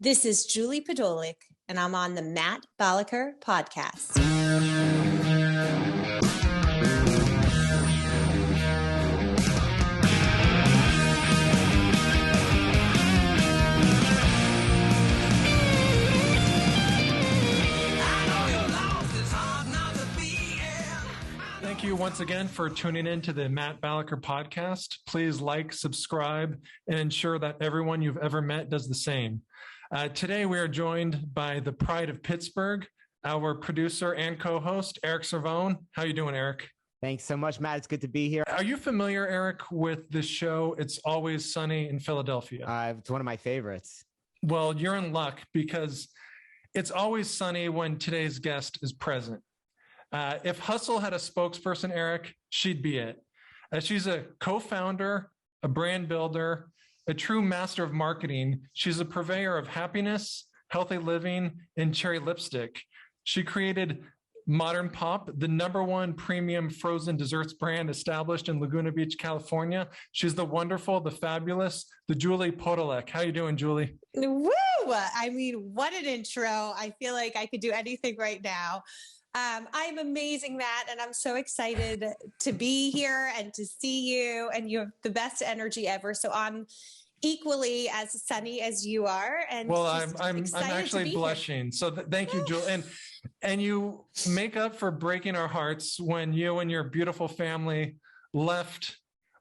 This is Julie Podolec, and I'm on the Matt Balaker podcast. Thank you once again for tuning in to the Matt Balaker podcast. Please like, subscribe, and ensure that everyone you've ever met does the same. Today, we are joined by the pride of Pittsburgh, our producer and co-host, Eric Servone. How you doing, Eric? Thanks so much, Matt. It's good to be here. Are you familiar, Eric, with the show It's Always Sunny in Philadelphia? It's one of my favorites. Well, you're in luck because it's always sunny when today's guest is present. If Hustle had a spokesperson, Eric, she'd be it. She's a co-founder, a brand builder, a true master of marketing. She's a purveyor of happiness, healthy living, and cherry lipstick. She created Modern Pop, the #1 premium frozen desserts brand established in Laguna Beach, California. She's the wonderful, the fabulous, the Julie Podelec. How you doing, Julie? Woo! I mean, what an intro. I feel like I could do anything right now. I'm amazing, Matt, and I'm so excited to be here and to see you, and you have the best energy ever. So I'm equally as sunny as you are. And well, I'm actually blushing. Here. So thank you, Julie. And you make up for breaking our hearts when you and your beautiful family left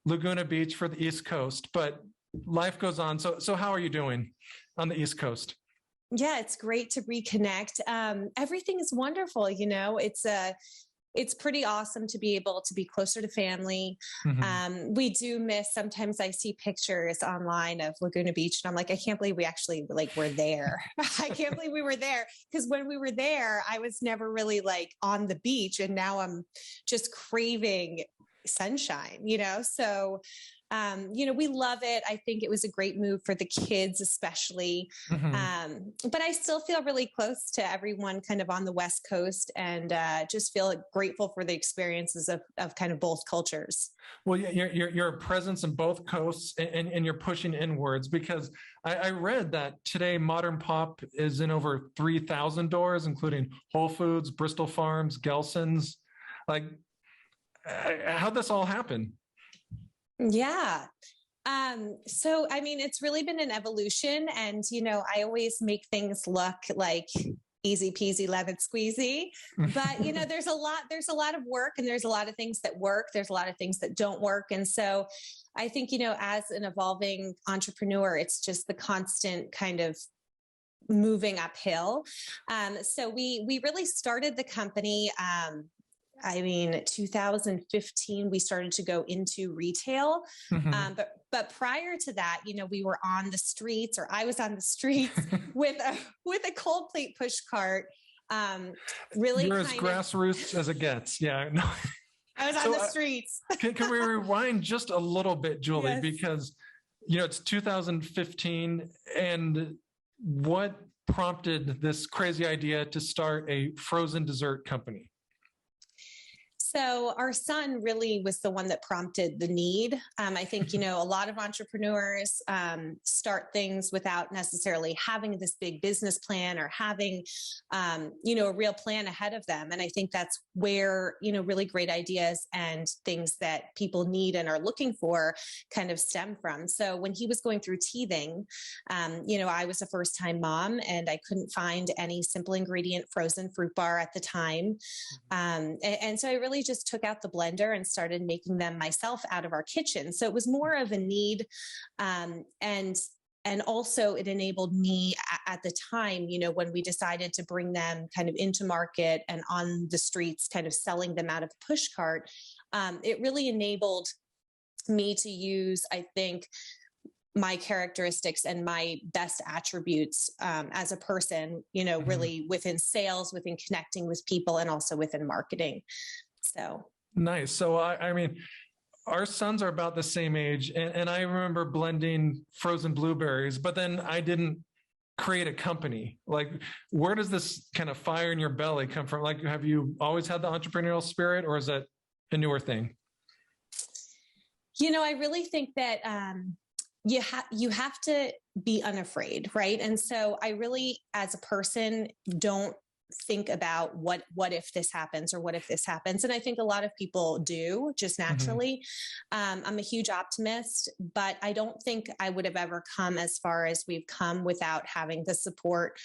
Laguna Beach for the East Coast, but life goes on. So how are you doing on the East Coast? Yeah, it's great to reconnect. Everything is wonderful. You know, it's pretty awesome to be able to be closer to family. Mm-hmm. We do miss, sometimes I see pictures online of Laguna Beach and I'm like, I can't believe we actually were there. I can't believe we were there. Because when we were there, I was never really on the beach, and now I'm just craving sunshine, so we love it. I think it was a great move for the kids, especially. Mm-hmm. But I still feel really close to everyone kind of on the West Coast, and just feel grateful for the experiences of kind of both cultures. Well, your presence in both coasts, and you're pushing inwards, because I read that today Modern Pop is in over 3,000 doors, including Whole Foods, Bristol Farms, Gelsons. How'd this all happen? Yeah. So, I mean, it's really been an evolution, and, I always make things look like easy peasy lemon squeezy, but, there's a lot of work, and there's a lot of things that work. There's a lot of things that don't work. And so I think, as an evolving entrepreneur, it's just the constant kind of moving uphill. So we really started the company, 2015, we started to go into retail. Mm-hmm. But prior to that, we were on the streets, or I was on the streets with a cold plate push cart. Really, you're as grassroots as it gets. Yeah, no. I was on the streets. Can we rewind just a little bit, Julie? Yes. Because it's 2015, and what prompted this crazy idea to start a frozen dessert company? So our son really was the one that prompted the need. I think, a lot of entrepreneurs start things without necessarily having this big business plan or having, a real plan ahead of them. And I think that's where, really great ideas and things that people need and are looking for kind of stem from. So when he was going through teething, I was a first-time mom, and I couldn't find any simple ingredient frozen fruit bar at the time. And so I really just took out the blender and started making them myself out of our kitchen. So it was more of a need. And also it enabled me at the time, when we decided to bring them kind of into market and on the streets, kind of selling them out of the push cart. It really enabled me to use, I think, my characteristics and my best attributes as a person, mm-hmm. really within sales, within connecting with people, and also within marketing. So nice. So I mean, our sons are about the same age, and I remember blending frozen blueberries, but then I didn't create a company. Where does this kind of fire in your belly come from? Have you always had the entrepreneurial spirit, or is that a newer thing? I really think that you have to be unafraid, right? And so I really, as a person, don't think about what if this happens or what if this happens. And I think a lot of people do just naturally. I'm a huge optimist, but I don't think I would have ever come as far as we've come without having the support,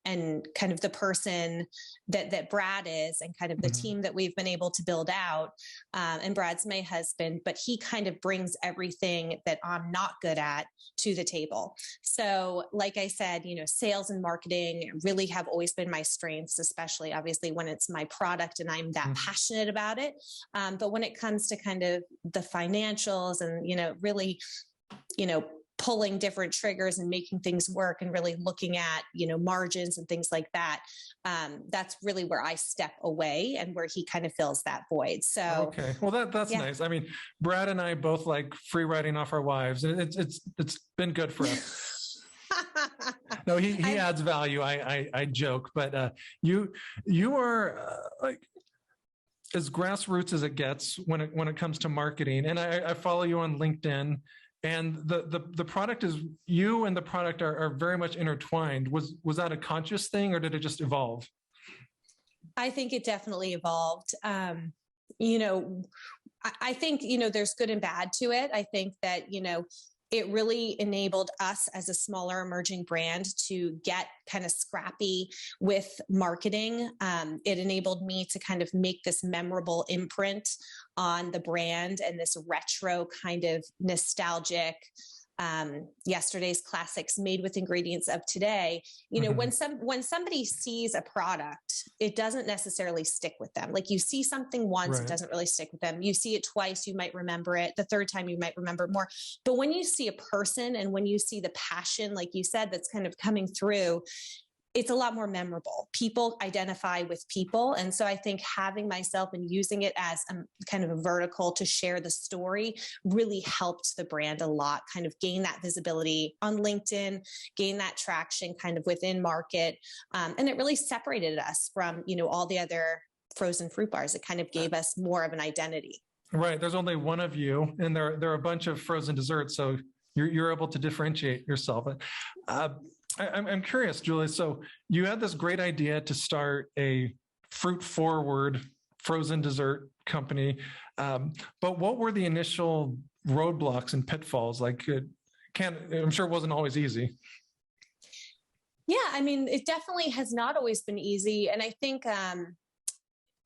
and kind of the person that Brad is, and kind of the team that we've been able to build out. And Brad's my husband, but he kind of brings everything that I'm not good at to the table. So like I said, sales and marketing really have always been my strengths, especially obviously when it's my product and I'm that passionate about it. But when it comes to kind of the financials and, really, pulling different triggers and making things work and really looking at, margins and things like that. That's really where I step away and where he kind of fills that void. So, okay. Well, that's nice. I mean, Brad and I both like free writing off our wives, and it's been good for us. No, he adds value. I joke, but you are like as grassroots as it gets when it comes to marketing. And I follow you on LinkedIn. And the product is, you and the product are very much intertwined. Was that a conscious thing, or did it just evolve? I think it definitely evolved. I think, there's good and bad to it. I think that, it really enabled us as a smaller emerging brand to get kind of scrappy with marketing. It enabled me to kind of make this memorable imprint on the brand and this retro kind of nostalgic, yesterday's classics made with ingredients of today. When somebody sees a product, it doesn't necessarily stick with them. Like you see something once, It doesn't really stick with them. You see it twice, you might remember it. The third time, you might remember it more. But when you see a person and when you see the passion, like you said, that's kind of coming through, it's a lot more memorable. People identify with people. And so I think having myself and using it as a kind of a vertical to share the story really helped the brand a lot, kind of gain that visibility on LinkedIn, gain that traction kind of within market. And it really separated us from, all the other frozen fruit bars. It kind of gave us more of an identity. Right. There's only one of you, and there are a bunch of frozen desserts. So you're able to differentiate yourself. I'm curious, Julie. So you had this great idea to start a fruit forward frozen dessert company. But what were the initial roadblocks and pitfalls? Like, I'm sure it wasn't always easy. Yeah, I mean, it definitely has not always been easy. And I think,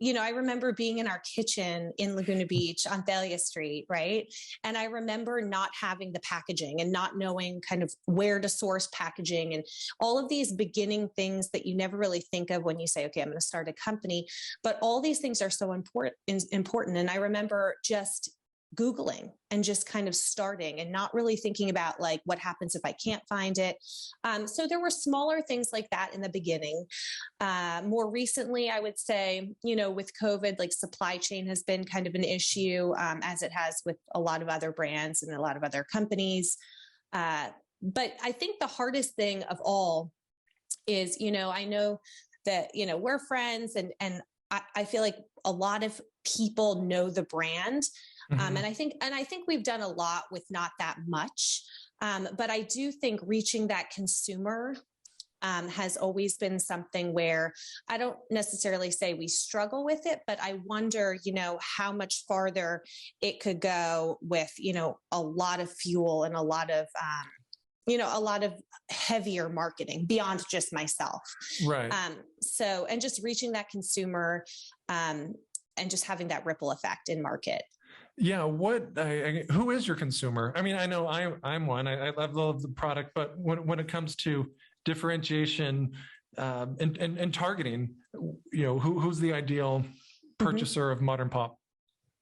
I remember being in our kitchen in Laguna Beach on Thalia Street, right? And I remember not having the packaging and not knowing kind of where to source packaging and all of these beginning things that you never really think of when you say, okay, I'm going to start a company. But all these things are so important. And I remember just Googling and just kind of starting and not really thinking about like what happens if I can't find it. So there were smaller things like that in the beginning. More recently, I would say, with COVID, like supply chain has been kind of an issue, as it has with a lot of other brands and a lot of other companies. But I think the hardest thing of all is, I know that, we're friends and I feel like a lot of people know the brand. And I think we've done a lot with not that much. But I do think reaching that consumer has always been something where I don't necessarily say we struggle with it, but I wonder, how much farther it could go with, a lot of fuel and a lot of heavier marketing beyond just myself. Right. And just reaching that consumer and just having that ripple effect in market. Yeah. Who is your consumer? I mean, I know I'm one. I love the product, but when it comes to differentiation and targeting, who's the ideal purchaser of Modern Pop?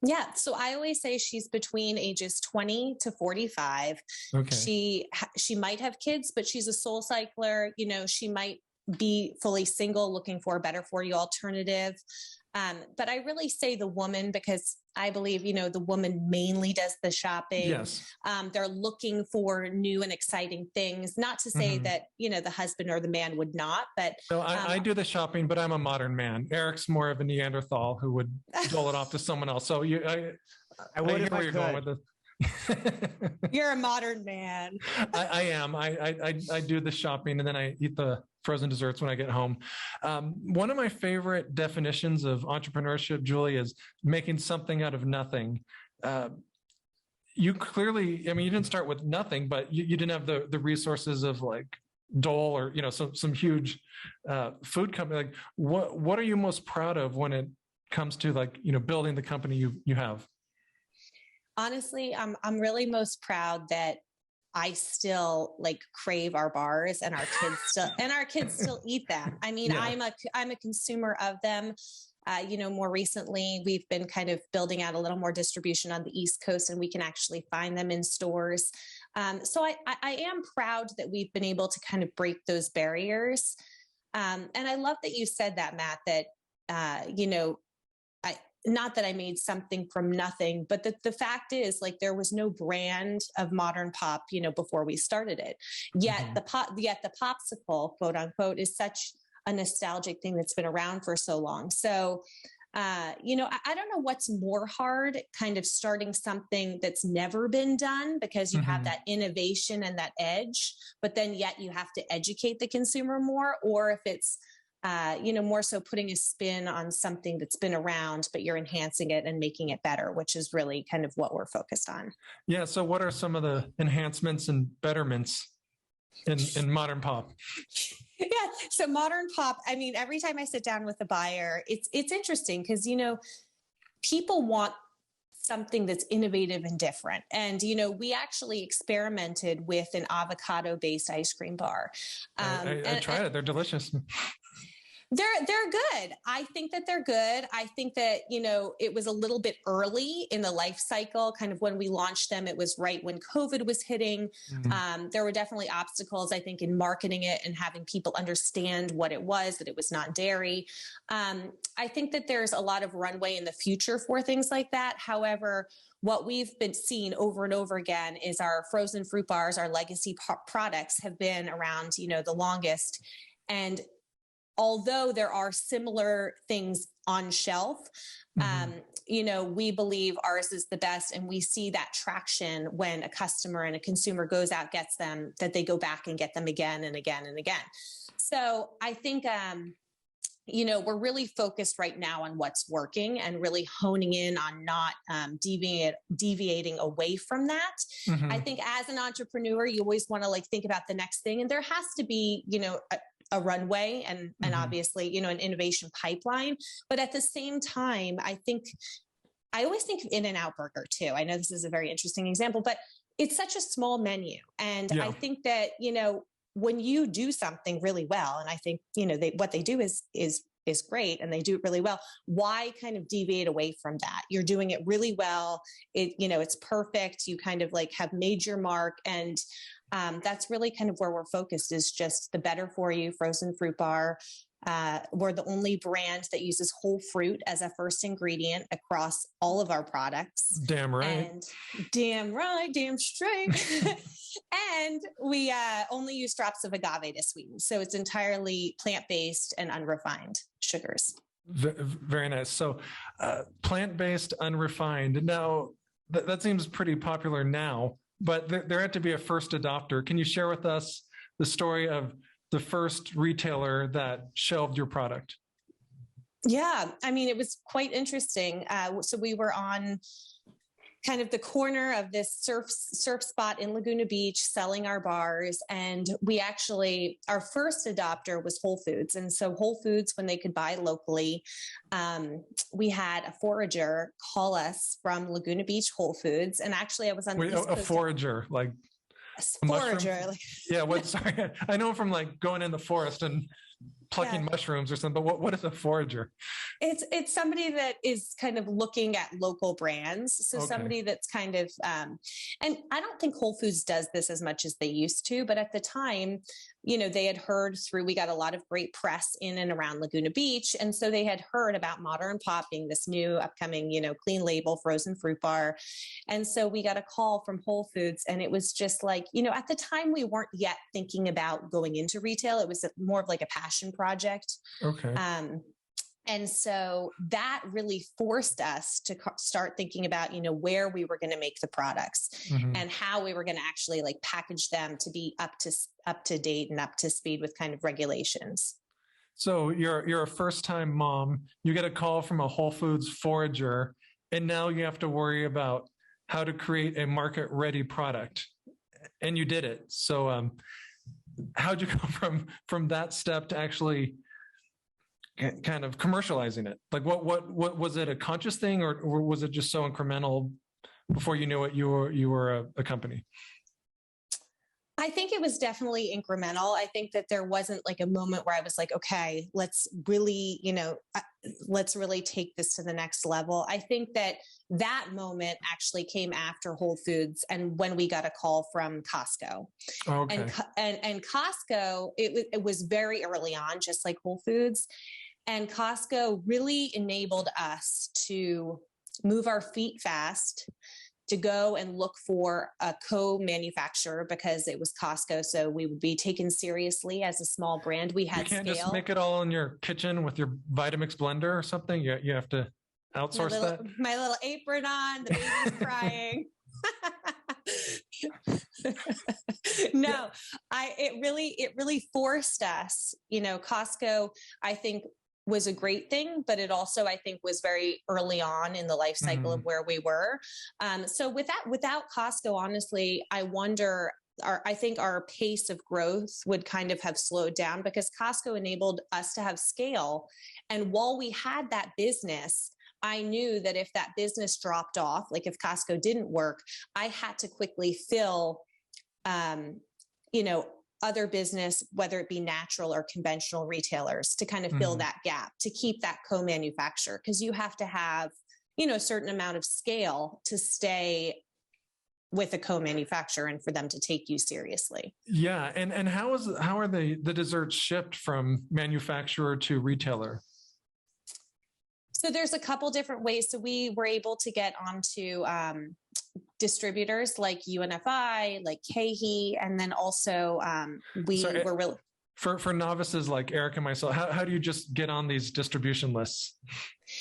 Yeah. So I always say she's between ages 20 to 45. Okay. She might have kids, but she's a soul cycler. She might be fully single, looking for a better for you alternative. But I really say the woman, because I believe, the woman mainly does the shopping. Yes. They're looking for new and exciting things, not to say that, the husband or the man would not, but. So I do the shopping, but I'm a modern man. Eric's more of a Neanderthal who would dole it off to someone else. So I hear where you're going with this. You're a modern man. I am. I do the shopping and then I eat the frozen desserts when I get home. One of my favorite definitions of entrepreneurship, Julie, is making something out of nothing. You clearly, I mean, you didn't start with nothing, but you didn't have the resources of like Dole or, some huge food company. Like what are you most proud of when it comes to like, building the company you have? Honestly, I'm really most proud that I still like crave our bars and our kids still eat them. I mean, yeah. I'm a consumer of them. More recently, we've been kind of building out a little more distribution on the East Coast, and we can actually find them in stores. So I am proud that we've been able to kind of break those barriers. And I love that you said that, Matt, that, not that I made something from nothing, but the fact is like there was no brand of Modern Pop, before we started it. Yet the popsicle, quote unquote, is such a nostalgic thing that's been around for so long. So, I don't know what's more hard, kind of starting something that's never been done because you have that innovation and that edge, but then yet you have to educate the consumer more, or if it's more so putting a spin on something that's been around, but you're enhancing it and making it better, which is really kind of what we're focused on. Yeah. So what are some of the enhancements and betterments in Modern Pop? Yeah. So Modern Pop, I mean, every time I sit down with a buyer, it's interesting because, people want something that's innovative and different. And, we actually experimented with an avocado-based ice cream bar. I tried it. They're delicious. They're good. I think that they're good. I think that, it was a little bit early in the life cycle. Kind of when we launched them, it was right when COVID was hitting. There were definitely obstacles, I think, in marketing it and having people understand what it was, that it was not dairy. I think that there's a lot of runway in the future for things like that. However, what we've been seeing over and over again is our frozen fruit bars, our legacy products have been around, the longest. And although there are similar things on shelf, we believe ours is the best. And we see that traction when a customer and a consumer goes out, gets them, that they go back and get them again and again and again. So I think, we're really focused right now on what's working and really honing in on not deviating away from that. I think as an entrepreneur, you always want to think about the next thing. And there has to be, a runway and obviously, an innovation pipeline. But at the same time, I always think of In-N-Out Burger too. I know this is a very interesting example, but it's such a small menu. And I think that, when you do something really well, and I think, what they do is great and they do it really well, why kind of deviate away from that? You're doing it really well. It's perfect. You kind of have made your mark. And that's really kind of where we're focused, is just the better for you frozen fruit bar. We're the only brand that uses whole fruit as a first ingredient across all of our products. Damn right. And damn right, damn straight. And we only use drops of agave to sweeten. So it's entirely plant-based and unrefined sugars. Very nice. So plant-based, unrefined. Now, that seems pretty popular now, but there had to be a first adopter. Can you share with us the story of the first retailer that shelved your product? Yeah, I mean, it was quite interesting. So we were on kind of the corner of this surf spot in Laguna Beach selling our bars. And our first adopter was Whole Foods. And so Whole Foods, when they could buy locally, we had a forager call us from Laguna Beach Whole Foods. And actually I was on the East Coast. A forager, like forager. Yeah. Sorry. I know from going in the forest and plucking mushrooms or something, but what is a forager? It's somebody that is kind of looking at local brands. So somebody that's kind of, and I don't think Whole Foods does this as much as they used to, but at the time, they had heard we got a lot of great press in and around Laguna Beach. And so they had heard about Modern Pop being this new upcoming, clean label frozen fruit bar. And so we got a call from Whole Foods, and it was just at the time we weren't yet thinking about going into retail. It was more of a passion project. Okay. And so that really forced us to start thinking about, where we were going to make the products and how we were going to actually like package them to be up to date and up to speed with kind of regulations. So you're a first-time mom, you get a call from a Whole Foods forager, and now you have to worry about how to create a market-ready product. And you did it. So how'd you go from that step to actually kind of commercializing it? Like what was it, a conscious thing, or was it just so incremental before you knew it, you were a company? I think it was definitely incremental. I think that there wasn't like a moment where I was like, okay, let's really take this to the next level. I think that moment actually came after Whole Foods and when we got a call from Costco. Okay. And Costco, it was very early on, just like Whole Foods. And Costco really enabled us to move our feet fast, to go and look for a co-manufacturer because it was Costco. So we would be taken seriously as a small brand. We had scale. You can't scale. just make it all in your kitchen with your Vitamix blender or something. You have to outsource that. My little apron on, the baby's crying. No, it really forced us, Costco, I think, was a great thing, but it also, I think, was very early on in the life cycle of where we were. So without Costco, honestly, I wonder, I think our pace of growth would kind of have slowed down because Costco enabled us to have scale. And while we had that business, I knew that if that business dropped off, like if Costco didn't work, I had to quickly fill, other business, whether it be natural or conventional retailers, to kind of fill that gap, to keep that co-manufacturer, because you have to have, a certain amount of scale to stay with a co-manufacturer and for them to take you seriously. Yeah. And how are the desserts shipped from manufacturer to retailer? So there's a couple different ways. So we were able to get onto distributors like UNFI, like KeHE, and then also were really for novices like Eric and myself. How do you just get on these distribution lists?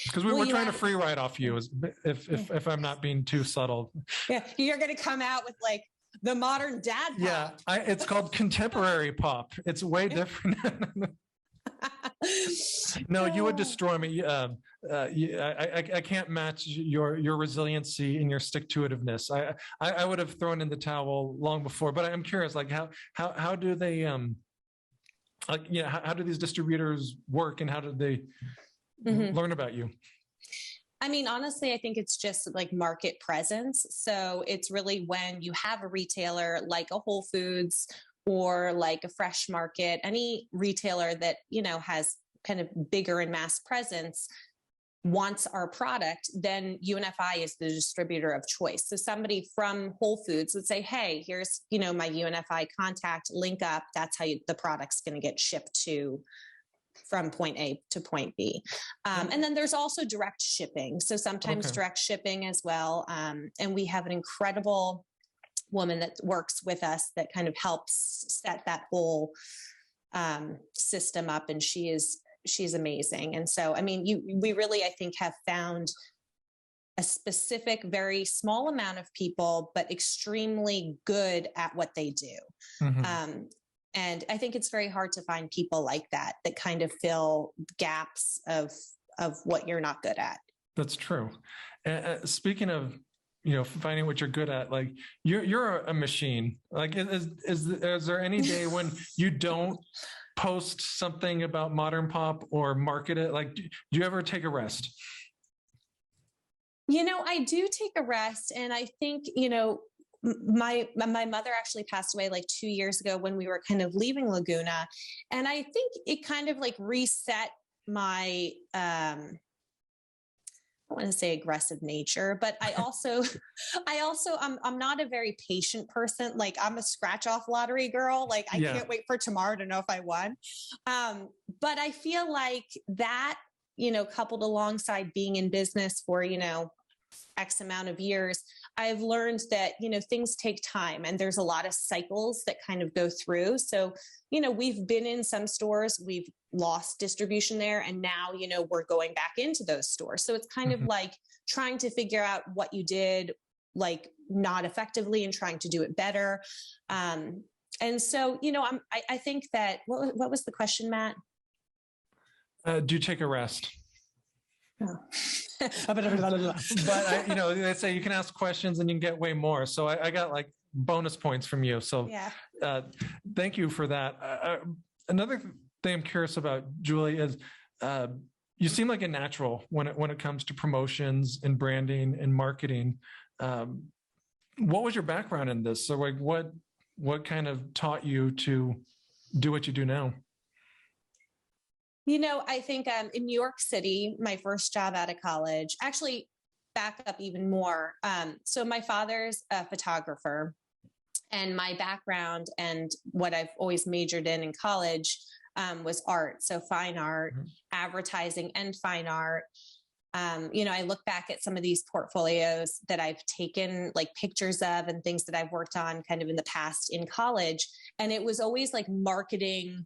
Because we're trying to free ride off you, if I'm not being too subtle. Yeah, you're going to come out with like the modern dad pop. Yeah, it's called contemporary pop. It's way different. No, you would destroy me. I can't match your resiliency and your stick-to-itiveness. I would have thrown in the towel long before. But I'm curious, like how do they how do these distributors work, and how do they learn about you? I mean, honestly, I think it's just like market presence. So it's really when you have a retailer like a Whole Foods or like a Fresh Market, any retailer that, has kind of bigger and mass presence wants our product, then UNFI is the distributor of choice. So somebody from Whole Foods would say, hey, here's, my UNFI contact, link up. That's how the product's going to get shipped from point A to point B. And then there's also direct shipping. So sometimes direct shipping as well. And we have an incredible woman that works with us that kind of helps set that whole system up. And she's amazing. And so, I mean, we really, I think, have found a specific, very small amount of people, but extremely good at what they do. And I think it's very hard to find people like that kind of fill gaps of what you're not good at. That's true. Speaking of, finding what you're good at, like you're a machine. Like, is there any day when you don't post something about modern pop or market it? Like, do you ever take a rest? I do take a rest. And I think, my mother actually passed away like 2 years ago when we were kind of leaving Laguna. And I think it kind of like reset my, I don't want to say aggressive nature, but I'm not a very patient person. Like, I'm a scratch off lottery girl. Like, I can't wait for tomorrow to know if I won. But I feel like that, coupled alongside being in business for, X amount of years, I've learned that, things take time and there's a lot of cycles that kind of go through. So, we've been in some stores, we've lost distribution there. And now, we're going back into those stores. So it's kind of like trying to figure out what you did, like not effectively and trying to do it better. And so, I think that, what was the question, Matt? Do you take a rest? Oh. But they say you can ask questions and you can get way more. So I got like bonus points from you. So thank you for that. Another thing I'm curious about, Julie, is you seem like a natural when it comes to promotions and branding and marketing. What was your background in this? So like what kind of taught you to do what you do now? I think in New York City, my first job out of college, actually back up even more. So my father's a photographer, and my background and what I've always majored in college was art. So fine art, advertising, and fine art. I look back at some of these portfolios that I've taken like pictures of and things that I've worked on kind of in the past in college. And it was always like marketing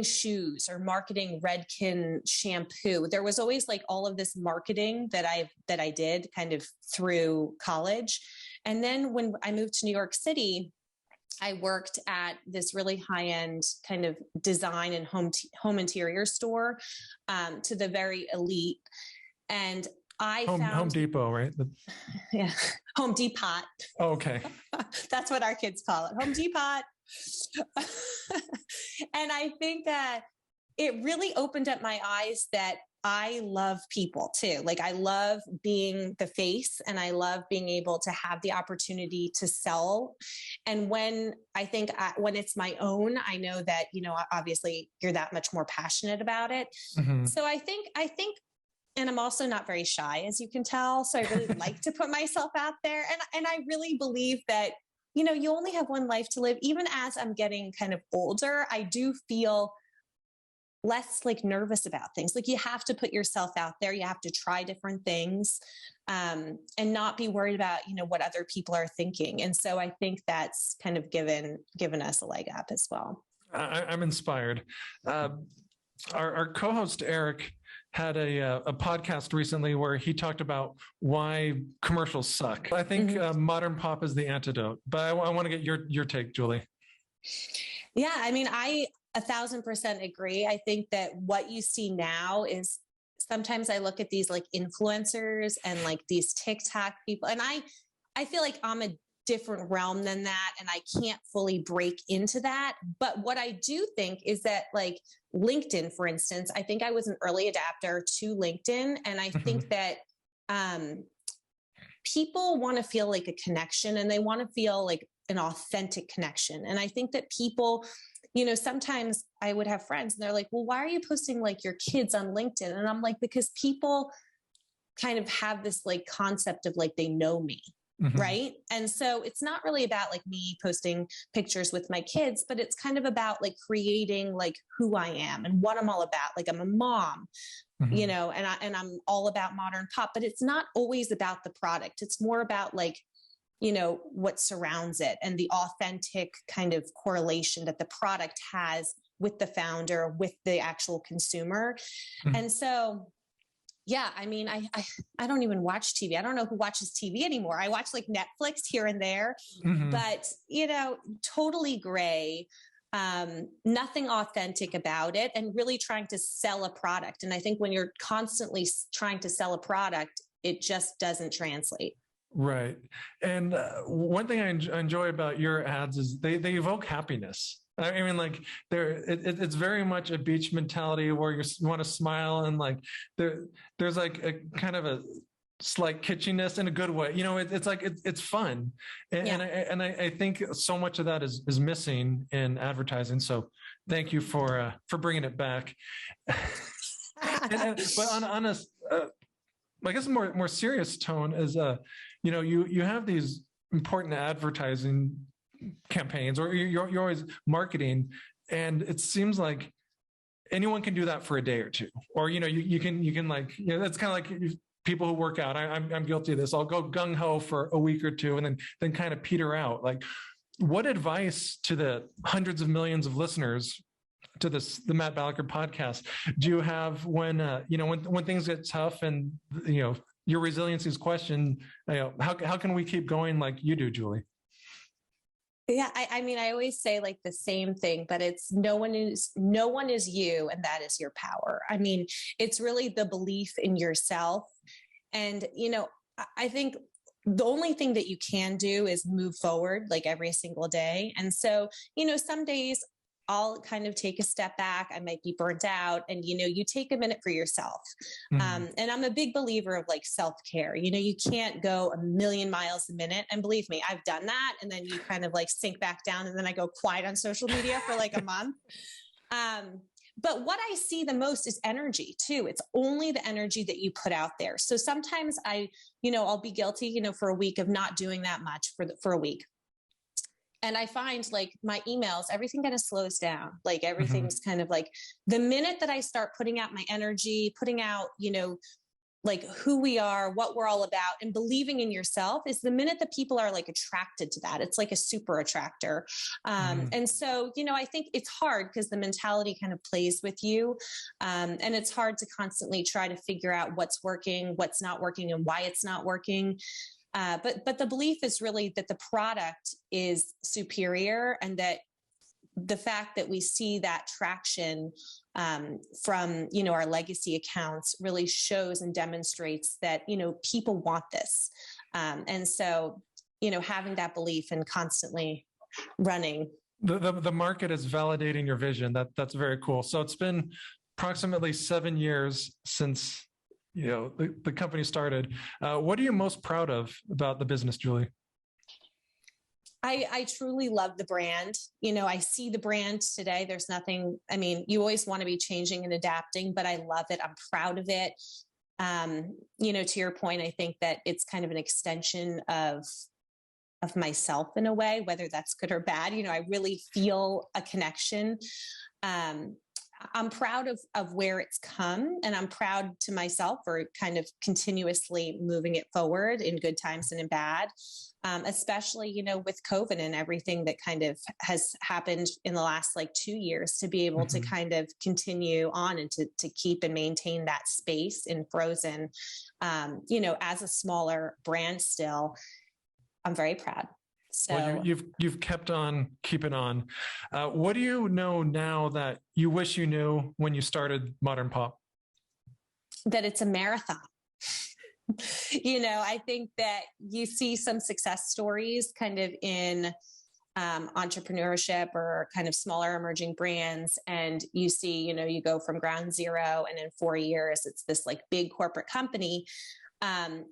shoes or marketing Redken shampoo. There was always like all of this marketing that I did kind of through college. And then when I moved to New York City, I worked at this really high-end kind of design and home interior store, to the very elite. And I found Home Depot, right? Yeah. Home Depot. Oh, okay. That's what our kids call it. Home Depot. And I think that it really opened up my eyes that I love people too. Like I love being the face and I love being able to have the opportunity to sell. And when it's my own, I know that, obviously you're that much more passionate about it. Mm-hmm. So I think, and I'm also not very shy, as you can tell. So I really like to put myself out there. And I really believe that, you only have one life to live. Even as I'm getting kind of older, I do feel less like nervous about things. Like you have to put yourself out there. You have to try different things, and not be worried about, what other people are thinking. And so I think that's kind of given us a leg up as well. I'm inspired. Our co-host, Eric, had a podcast recently where he talked about why commercials suck. I think modern pop is the antidote, but I want to get your take, Julie. Yeah, I mean, I 1,000% agree. I think that what you see now is sometimes I look at these like influencers and like these TikTok people, and I feel like I'm a different realm than that. And I can't fully break into that. But what I do think is that like LinkedIn, for instance, I think I was an early adapter to LinkedIn. And I think that people want to feel like a connection, and they want to feel like an authentic connection. And I think that people, sometimes I would have friends and they're like, well, why are you posting like your kids on LinkedIn? And I'm like, because people kind of have this like concept of like, they know me. Mm-hmm. Right. And so it's not really about like me posting pictures with my kids, but it's kind of about like creating like who I am and what I'm all about. Like I'm a mom, and I'm all about modern pop, but it's not always about the product. It's more about like, what surrounds it and the authentic kind of correlation that the product has with the founder, with the actual consumer. Mm-hmm. And so yeah, I mean, I don't even watch TV. I don't know who watches TV anymore. I watch like Netflix here and there, but totally gray, nothing authentic about it, and really trying to sell a product. And I think when you're constantly trying to sell a product, it just doesn't translate. Right. And one thing I enjoy about your ads is they evoke happiness. I mean, like it's very much a beach mentality where you want to smile, and like there's like a kind of a slight kitschiness in a good way. It's like it's fun, and I think so much of that is missing in advertising. So thank you for bringing it back. But on a I guess a more serious tone is you have these important advertising campaigns, or you're always marketing, and it seems like anyone can do that for a day or two, or you can like, it's kind of like people who work out. I'm guilty of this. I'll go gung ho for a week or two and then kind of peter out. Like, what advice to the hundreds of millions of listeners to the Matt Balaker podcast do you have when when things get tough and your resiliency is questioned? How can we keep going like you do, Julie? Yeah, I mean, I always say like the same thing, but it's no one is you, and that is your power. I mean, it's really the belief in yourself. And, I think the only thing that you can do is move forward like every single day. And so, some days I'll kind of take a step back. I might be burnt out, and, you take a minute for yourself. And I'm a big believer of like self-care. You can't go a million miles a minute. And believe me, I've done that. And then you kind of like sink back down, and then I go quiet on social media for like a month. But what I see the most is energy too. It's only the energy that you put out there. So sometimes I'll be guilty, for a week of not doing that much for a week. And I find like my emails, everything kind of slows down. Like everything's kind of like the minute that I start putting out my energy, putting out, like who we are, what we're all about, and believing in yourself is the minute that people are like attracted to that. It's like a super attractor. And so, I think it's hard because the mentality kind of plays with you. And it's hard to constantly try to figure out what's working, what's not working, and why it's not working. But the belief is really that the product is superior, and that the fact that we see that traction from, our legacy accounts really shows and demonstrates that, people want this. And so, having that belief and constantly running. The market is validating your vision. That's very cool. So it's been approximately 7 years since the company started. What are you most proud of about the business, Julie? I truly love the brand. I see the brand today. There's nothing, you always want to be changing and adapting, but I love it. I'm proud of it. To your point, I think that it's kind of an extension of myself in a way, whether that's good or bad. I really feel a connection. I'm proud of where it's come, and I'm proud to myself for kind of continuously moving it forward in good times and in bad, especially, with COVID and everything that kind of has happened in the last like 2 years, to be able to kind of continue on and to keep and maintain that space in frozen, as a smaller brand still. I'm very proud. So well, you've kept on keeping on. What do you know now that you wish you knew when you started Modern Pop? That it's a marathon. I think that you see some success stories kind of in entrepreneurship or kind of smaller emerging brands. And you see, you go from ground zero, and in 4 years, it's this like big corporate company. And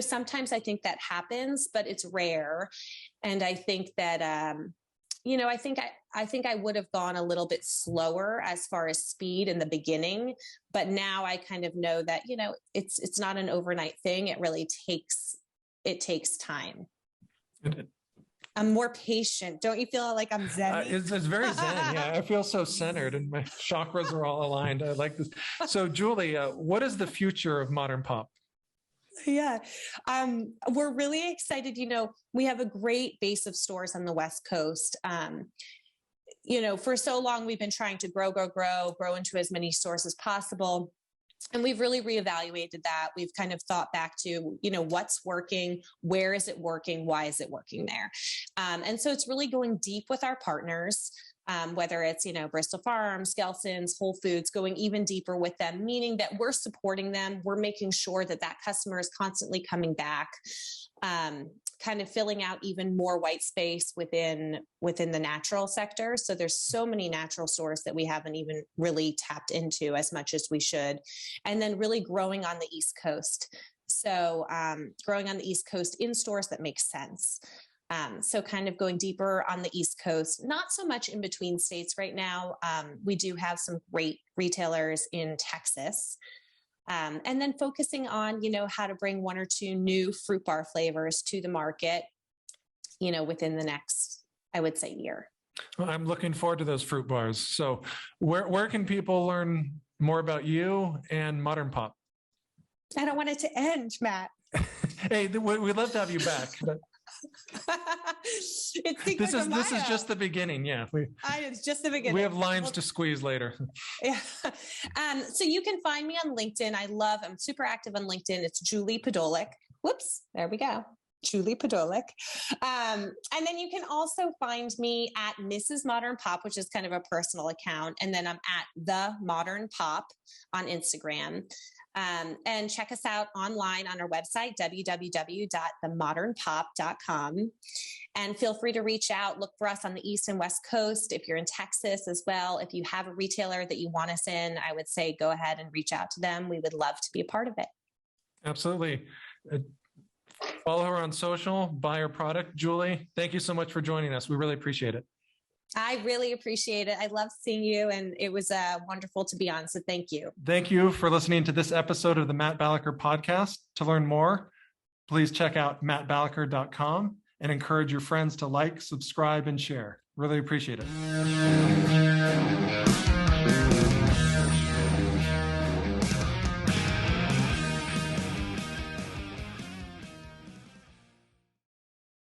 sometimes I think that happens, but it's rare. And I think that, I think I would have gone a little bit slower as far as speed in the beginning, but now I kind of know that, it's not an overnight thing. It really takes time. I'm more patient. Don't you feel like I'm zen? It's very zen. Yeah, I feel so centered, and my chakras are all aligned. I like this. So, Julie, what is the future of Modern Pop? Yeah. We're really excited. We have a great base of stores on the West Coast. For so long, we've been trying to grow into as many stores as possible. And we've really reevaluated that. We've kind of thought back to, what's working, where is it working, why is it working there? And so it's really going deep with our partners. Whether it's, Bristol Farms, Gelsons, Whole Foods, going even deeper with them, meaning that we're supporting them. We're making sure that customer is constantly coming back, kind of filling out even more white space within the natural sector. So there's so many natural stores that we haven't even really tapped into as much as we should. And then really growing on the East Coast. So growing on the East Coast in stores that make sense. So kind of going deeper on the East Coast, not so much in between states right now. We do have some great retailers in Texas. And then focusing on, how to bring 1 or 2 new fruit bar flavors to the market, within the next, I would say, year. Well, I'm looking forward to those fruit bars. So where can people learn more about you and Modern Pop? I don't want it to end, Matt. Hey, we'd love to have you back. This is just the beginning. Yeah. It's just the beginning. We have limes to squeeze later. Yeah. So you can find me on LinkedIn. I'm super active on LinkedIn. It's Julie Podolec. Whoops. There we go. Julie Podolec. And then you can also find me at Mrs. Modern Pop, which is kind of a personal account. And then I'm at The Modern Pop on Instagram. And check us out online on our website, www.themodernpop.com. And feel free to reach out, look for us on the East and West Coast. If you're in Texas as well, if you have a retailer that you want us in, I would say go ahead and reach out to them. We would love to be a part of it. Absolutely. Follow her on social, buy her product. Julie, thank you so much for joining us. We really appreciate it. I really appreciate it. I love seeing you, and it was wonderful to be on. So thank you. Thank you for listening to this episode of the Matt Balaker podcast. To learn more, please check out mattbalaker.com and encourage your friends to like, subscribe, and share. Really appreciate it.